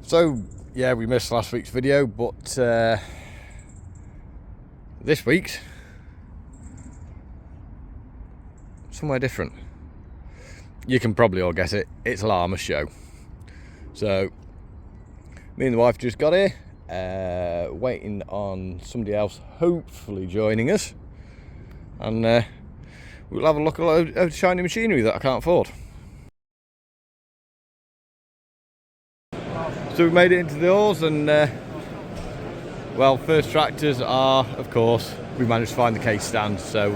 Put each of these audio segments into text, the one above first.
So yeah, we missed last week's video, but this week's somewhere different. You can probably all guess it. It's Lamma's show. So me and the wife just got here, waiting on somebody else hopefully joining us, and we'll have a look at a load of shiny machinery that I can't afford. So we made it into the halls, and well, first tractors are, of course, we managed to find the case stands. So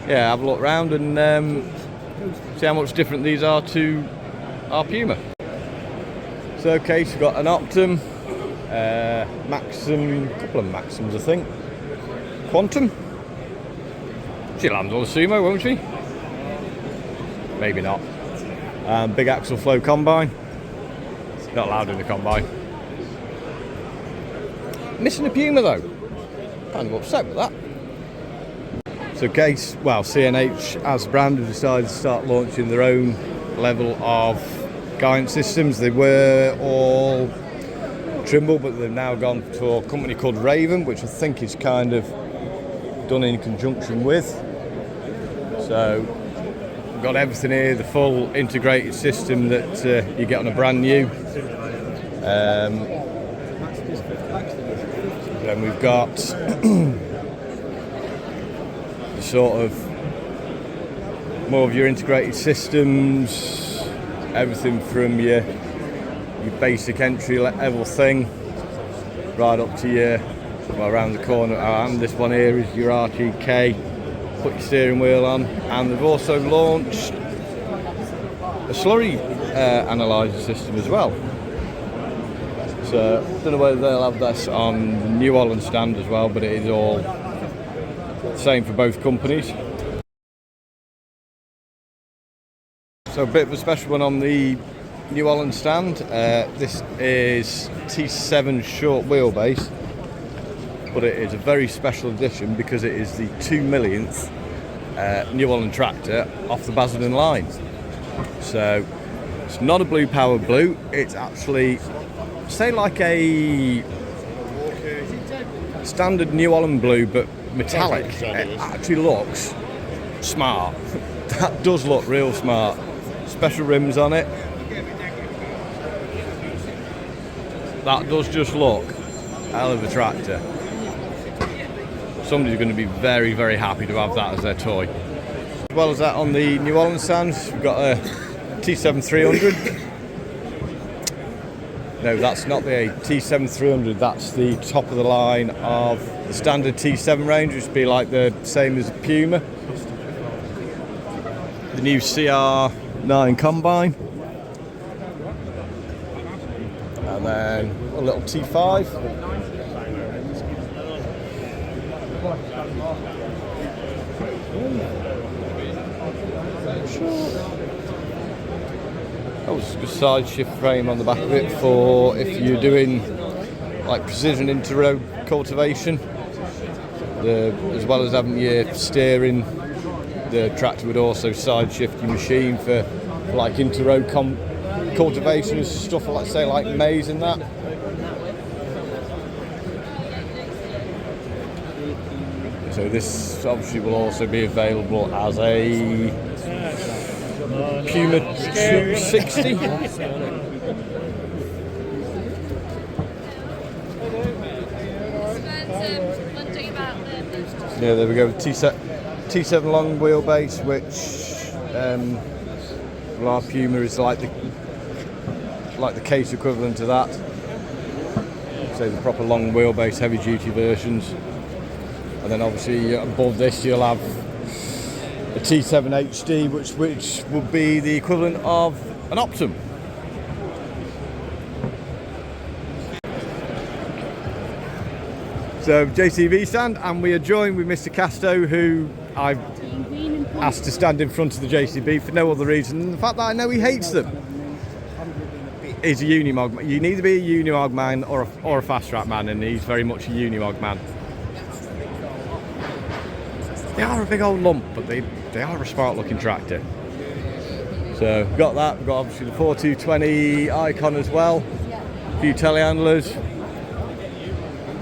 yeah, have a look around and see how much different these are to our Puma. So case, we've got an Optum, Maxim, a couple of Maxims I think, Quantum. She'll handle a Sumo, won't she? Maybe not. Big axle flow combine. Not allowed in the combine. Missing a Puma though. Kind of upset with that. So case, well, CNH as a brand have decided to start launching their own level of guidance systems. They were all Trimble, but they've now gone to a company called Raven, which I think is kind of done in conjunction with. So we've got everything here, the full integrated system that you get on a brand new. Then we've got the sort of more of your integrated systems, everything from your basic entry level thing right up to your, well, around the corner. And this one here is your RTK. Put your steering wheel on, and they've also launched a slurry analyzer system as well. So I don't know whether they'll have this on the New Holland stand as well, but it is all the same for both companies. So a bit of a special one on the New Holland stand. This is T7 short wheelbase, but it is a very special edition because it is the 2 millionth New Holland tractor off the Basildon line. So it's not a blue powered blue, it's actually, say, like a standard New Holland blue but metallic. It actually looks smart. That does look real smart. Special rims on it. That does just look hell of a tractor. Somebody's going to be very, very happy to have that as their toy. As well as that, on the New Holland stands, we've got a T7 300. No, that's not the T7 300, that's the top of the line of the standard T7 range, which would be like the same as the Puma. The new CR9 combine. And then a little T5. That was a side shift frame on the back of it for if you're doing like precision inter-row cultivation. As well as having your steering, the tractor would also side shift your machine for like inter-row cultivation and stuff like, say, like maize and that. So this obviously will also be available as a Puma 260. Yeah, there we go. T7 long wheelbase, which well, our Puma is like the case equivalent to that. So the proper long wheelbase, heavy duty versions. And then obviously above this you'll have a T7 HD, which would be the equivalent of an Optum. So JCB stand, and we are joined with Mr. Casto, who I've asked to stand in front of the JCB for no other reason than the fact that I know he hates them. He's a Unimog man. You need to be a Unimog man or a fast track man, and he's very much a Unimog man. They are a big old lump, but they are a smart looking tractor. So we've got that, we've got obviously the 4220 Icon as well. A few telehandlers.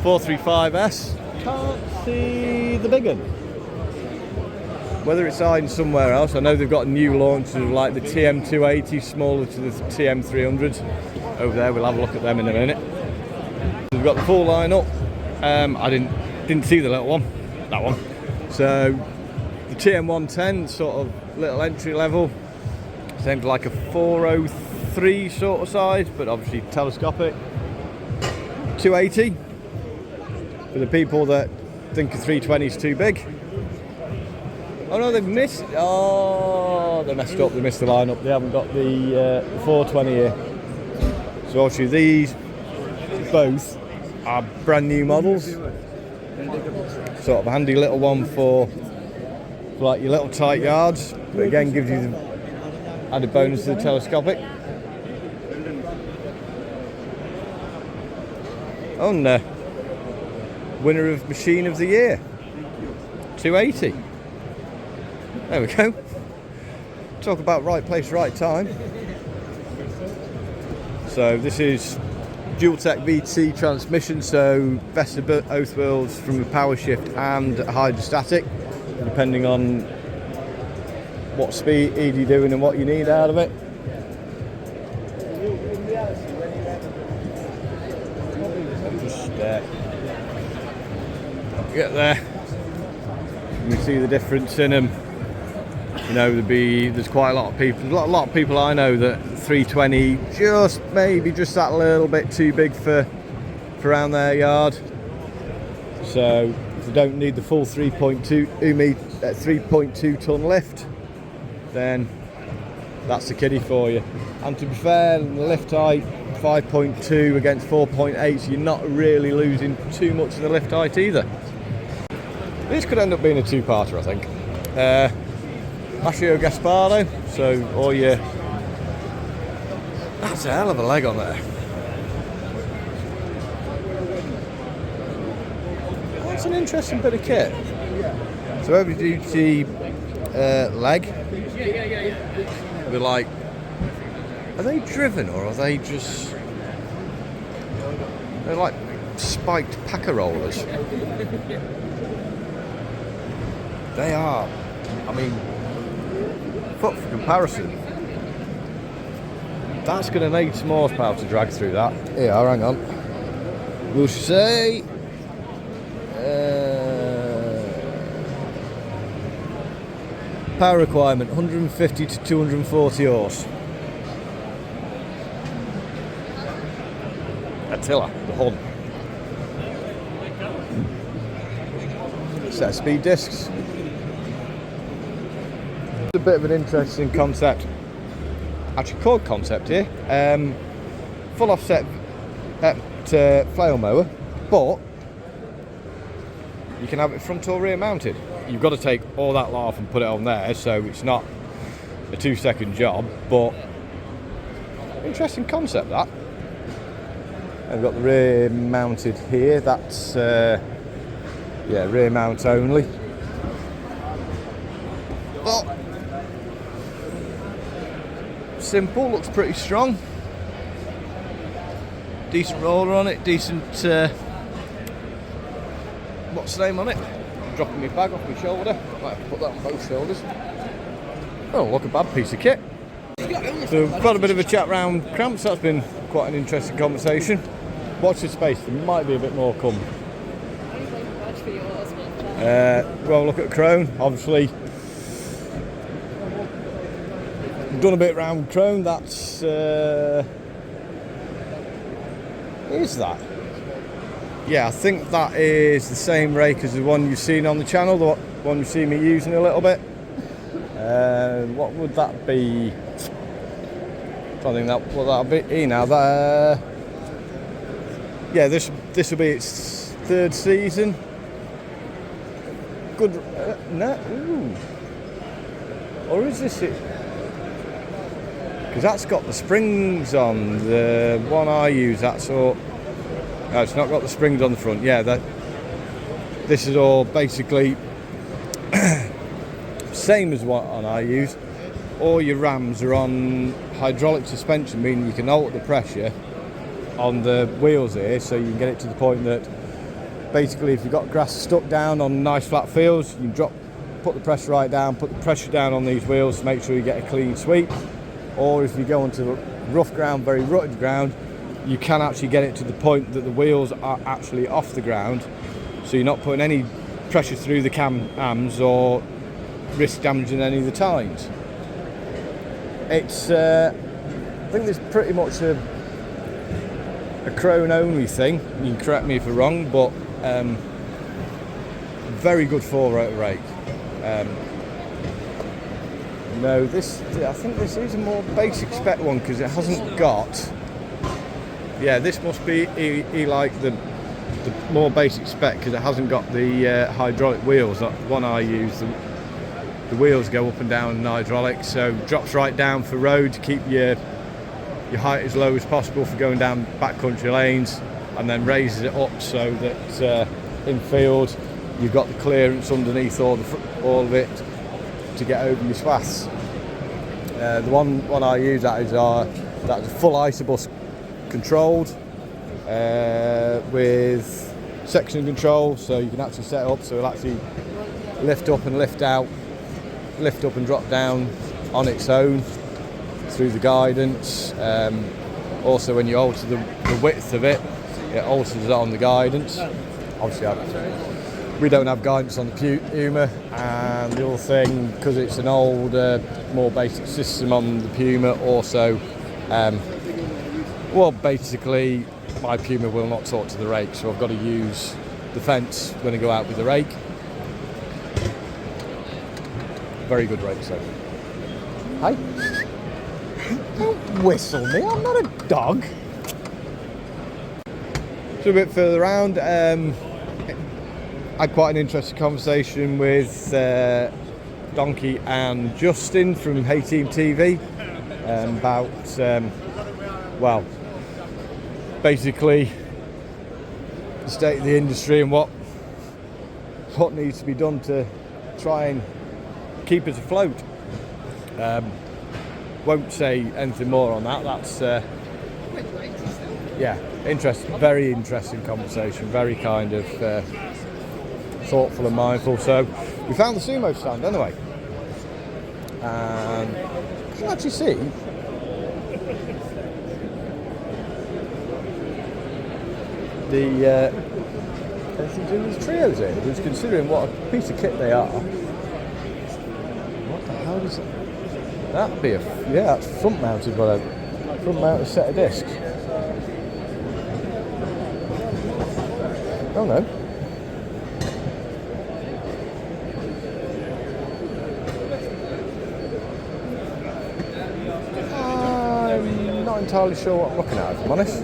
435S. Can't see the big one. Whether it's hiding somewhere else. I know they've got new launches of like the TM280, smaller to the TM300s. Over there, we'll have a look at them in a minute. We've got the full lineup. I didn't see the little one, that one. So the TM110, sort of little entry level. Seems like a 403 sort of size, but obviously telescopic. 280 for the people that think a 320 is too big. Oh no, they've missed. Oh, they messed up. They missed the lineup. They haven't got the 420 here. So actually, these both are brand new models. Sort of a handy little one for like your little tight yards, but again gives you the added bonus of the telescopic. And winner of Machine of the Year, 280. There we go. Talk about right place, right time. So this is dual-tech VT transmission, so best of both worlds from a power shift and hydrostatic, depending on what speed you're doing and what you need out of it. Just get there. You can see the difference in them. You know, there's quite a lot of people. A lot of people I know that 320 maybe just that little bit too big for around their yard. So if they don't need the full 3.2 ton lift, then that's the kiddie for you. And to be fair, the lift height 5.2 against 4.8, so you're not really losing too much of the lift height either. This could end up being a two-parter, I think. Machio Gaspardo, so all your... That's a hell of a leg on there. That's an interesting bit of kit. So heavy duty leg. They're like... Are they driven or are they just... They're like spiked packer rollers. They are. I mean... For comparison, that's going to need some horsepower to drag through that. Here, hang on. We'll say power requirement 150 to 240 horse. Attila, the Hun. Set of speed discs. A bit of an interesting concept, actually called concept here. Full offset flail mower, but you can have it front or rear mounted. You've got to take all that lot off and put it on there, so it's not a 2-second job, but interesting concept that. I've got the rear mounted here. That's yeah, rear mount only. But simple, looks pretty strong. Decent roller on it, decent what's the name on it? I'm dropping my bag off my shoulder. Might have to put that on both shoulders. Oh, look, a bad piece of kit. So we've got a bit of a chat round cramps. That's been quite an interesting conversation. Watch this space, there might be a bit more come. Well, look at Crone, obviously. Done a bit round Crone. That's is that? Yeah, I think that is the same rake as the one you've seen on the channel, the one you've seen me using a little bit. What would that be? I think that what that'll be now. That yeah, this will be its third season. Good. No, ooh. Or is this it? Because that's got the springs on. The one I use, that's all. No, it's not got the springs on the front. Yeah, this is all basically same as what I use. All your rams are on hydraulic suspension, meaning you can alter the pressure on the wheels here, so you can get it to the point that basically if you've got grass stuck down on nice flat fields, you can put the pressure right down, put the pressure down on these wheels to make sure you get a clean sweep. Or if you go onto rough ground, very rutted ground, you can actually get it to the point that the wheels are actually off the ground, so you're not putting any pressure through the cams or risk damaging any of the tines. It's I think there's pretty much a Crone only thing. You can correct me if I'm wrong, but very good 4-rotor rake. No, I think this is a more basic spec one because it hasn't got. Yeah, this must be like the more basic spec because it hasn't got the hydraulic wheels. That one I use, the wheels go up and down in hydraulic, so drops right down for road to keep your height as low as possible for going down backcountry lanes, and then raises it up so that in field you've got the clearance underneath all of it to get over your swaths. The one I use that's a full isobus controlled with section control, so you can actually set it up so it'll actually lift up and lift out, lift up and drop down on its own through the guidance. Also when you alter the width of it, it alters it on the guidance. Obviously we don't have guidance on the Puma, and the other thing, because it's an old, more basic system on the Puma, also, well, basically, my Puma will not talk to the rake, so I've got to use the fence when I go out with the rake. Very good rake, so. Hey, don't whistle me, I'm not a dog. So a bit further around, I had quite an interesting conversation with Donkey and Justin from Hey Team TV about, well, basically the state of the industry and what needs to be done to try and keep us afloat. Won't say anything more on that. That's yeah, very interesting conversation, very kind of thoughtful and mindful. So we found the sumo stand anyway, and you can actually see the everything's in these trios here, which, considering what a piece of kit they are. What the hell is it? That'd be that's front mounted, but a front mounted set of discs. Oh no. I'm not entirely sure what I'm looking at, if I'm honest.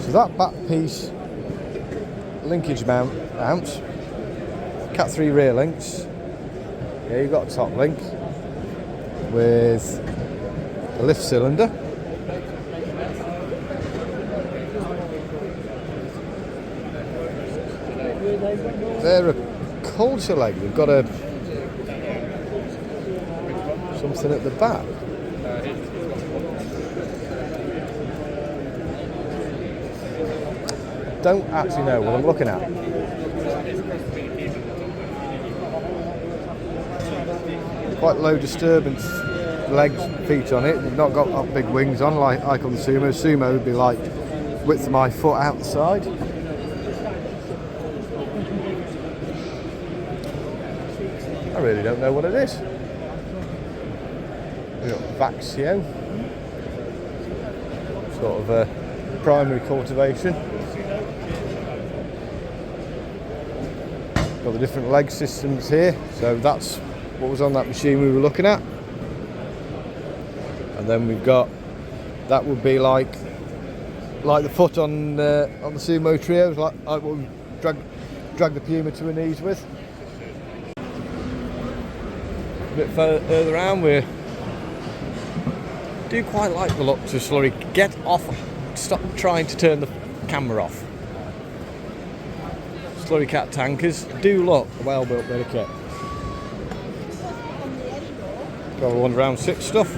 So that back piece, linkage mounts, Cat 3 rear links. Yeah, you've got a top link with a lift cylinder. They're a culture leg. They've got something at the back. Don't actually know what I'm looking at. Quite low disturbance legs, feet on it. They've not got big wings on like on the Sumo. Sumo would be like width of my foot out the side. I really don't know what it is. We've got Vaxio, sort of a primary cultivation. Got the different leg systems here, so that's what was on that machine we were looking at. And then we've got, that would be like the foot on the Sumo trios, like what we drag the Puma to her knees with. A bit further around, we do quite like the look to slurry. Get off, stop trying to turn the camera off. Slurry cat tankers do look a well built bit of kit. Got a 1 round 6 stuff.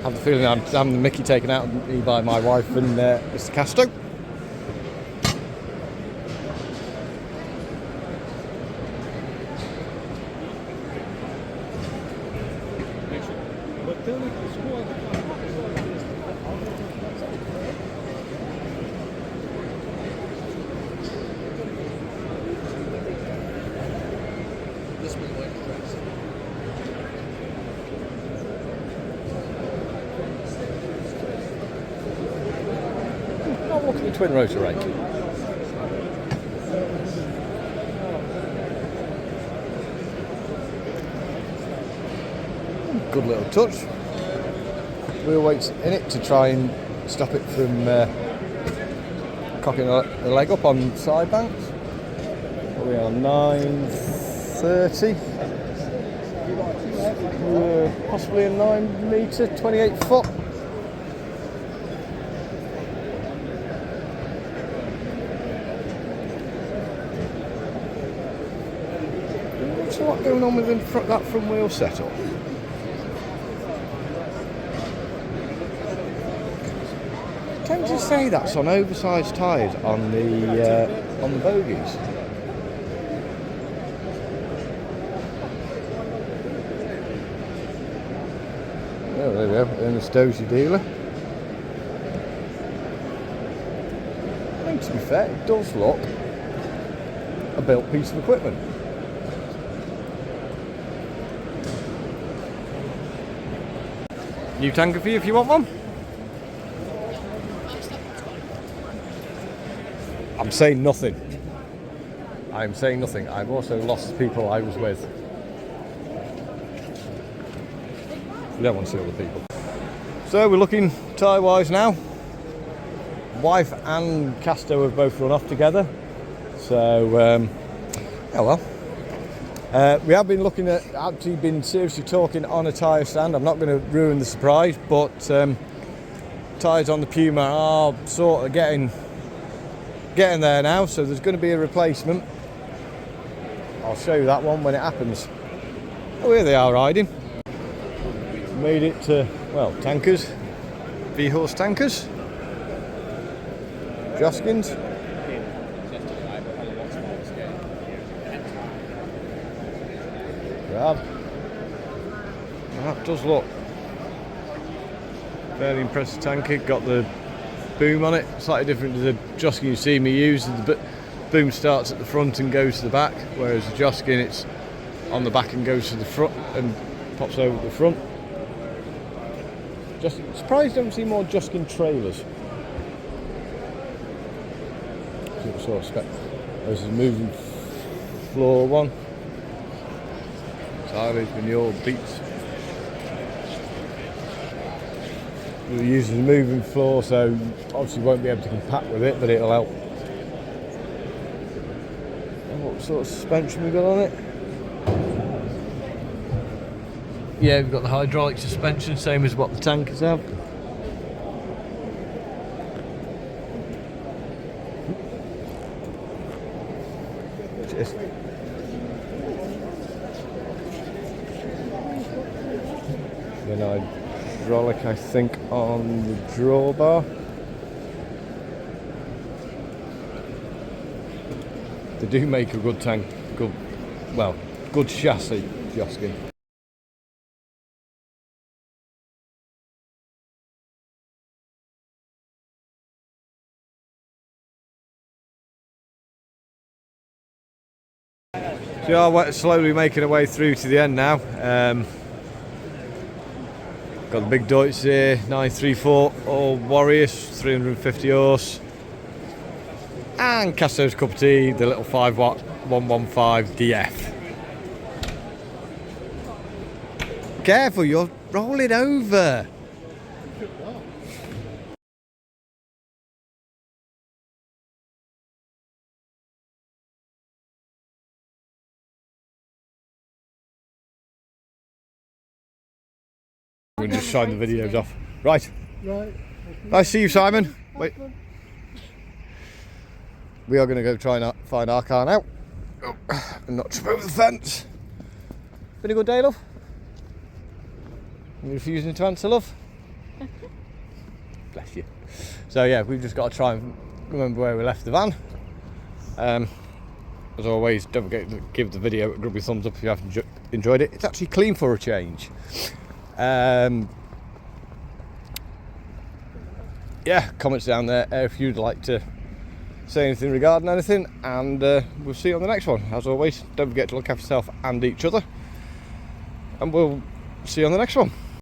have the feeling I'm having the mickey taken out of me by my wife and Mr. Casto. Look at the twin rotor rake. Good little touch. Wheel weights in it to try and stop it from cocking the leg up on side banks. We are 930. Possibly a 9 metre, 28 foot. What's a lot going on with that front wheel setup? I tend to say that's on oversized tyres on the bogies. Oh, there we go, in the Stozy dealer. I think, to be fair, it does look a built piece of equipment. New tanker for you if you want one. I'm saying nothing. I'm saying nothing. I've also lost the people I was with. We don't want to see other people. So we're looking tyre wise now. Wife and Casto have both run off together. So, oh well. We have been looking at, actually been seriously talking on a tyre stand. I'm not going to ruin the surprise, but tyres on the Puma are sort of getting there now. So there's going to be a replacement. I'll show you that one when it happens. Oh, here they are riding. Made it to, well, tankers, V-horse tankers, Joskins. Grab. That does look fairly impressive tanker. Got the boom on it, slightly different to the Joskin you see me use. The boom starts at the front and goes to the back, whereas the Joskin it's on the back and goes to the front and pops over the front. Just surprised I don't see more Joskin trailers. Sort of spec. There's a moving floor one. Silage, manure, beats. We're using the moving floor, so obviously won't be able to compact with it, but it'll help. And what sort of suspension we got on it? Yeah, we've got the hydraulic suspension, same as what the tankers have. Cheers. Then hydraulic, I think, on the drawbar. They do make a good tank, good chassis, Joskin. So we are slowly making our way through to the end now. Got the big Deutz here, 934, all Warriors, 350 horse. And Castos cup of tea, the little 5 watt 115 DF. Careful, you're rolling over. We'll just shine the videos off. Right. Nice to see you, Simon. Wait. We are going to go try and find our car now. Oh, and not trip over the fence. Been a good day, love? You refusing to answer, love? Bless you. So yeah, we've just got to try and remember where we left the van. As always, don't forget to give the video a grubby thumbs up if you have enjoyed it. It's actually clean for a change. Yeah, comments down there if you'd like to say anything regarding anything, and we'll see you on the next one. As always, don't forget to look after yourself and each other, and we'll see you on the next one.